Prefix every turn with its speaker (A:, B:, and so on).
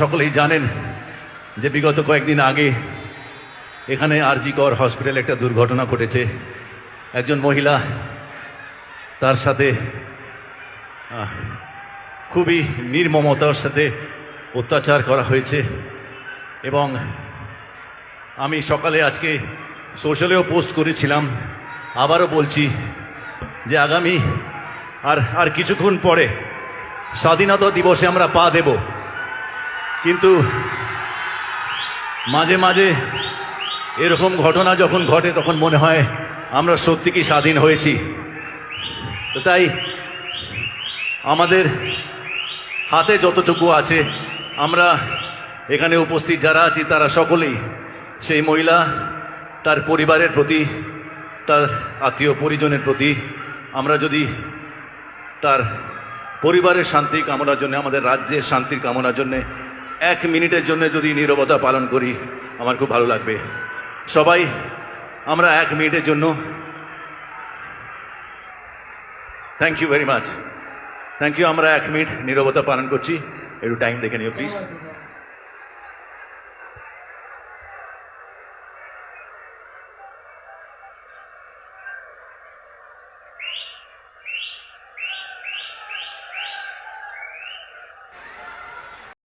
A: সকলেই জানেন যে বিগত কয়েকদিন আগে এখানে আরজি কর হসপিটালে একটা দুর্ঘটনা ঘটেছে। একজন মহিলা, তার সাথে খুবই নির্মমতার সাথে অত্যাচার করা হয়েছে। এবং আমি সকালে আজকে সোশ্যালেও পোস্ট করেছিলাম, আবারও বলছি যে আগামী আর কিছুক্ষণ পরে স্বাধীনতা দিবসে আমরা পা দেব, কিন্তু মাঝে মাঝে এরকম ঘটনা যখন ঘটে তখন মনে হয় আমরা সত্যি কি স্বাধীন হয়েছি। তো তাই আমাদের হাতে যতটুকু আছে, আমরা এখানে উপস্থিত যারা আছি তারা সকলেই সেই মহিলা, তার পরিবারের প্রতি, তার আত্মীয় পরিজনের প্রতি আমরা যদি তার পরিবারের শান্তি কামনার জন্য, আমাদের রাজ্যের শান্তির কামনার জন্য 1 মিনিটের জন্য যদি নীরবতা পালন করি, আমার খুব ভালো লাগবে। সবাই আমরা 1 মিনিটের জন্য, thank you very much, thank you, আমরা 1 মিনিট নীরবতা পালন করছি। একটু টাইম দেখে নিও প্লিজ।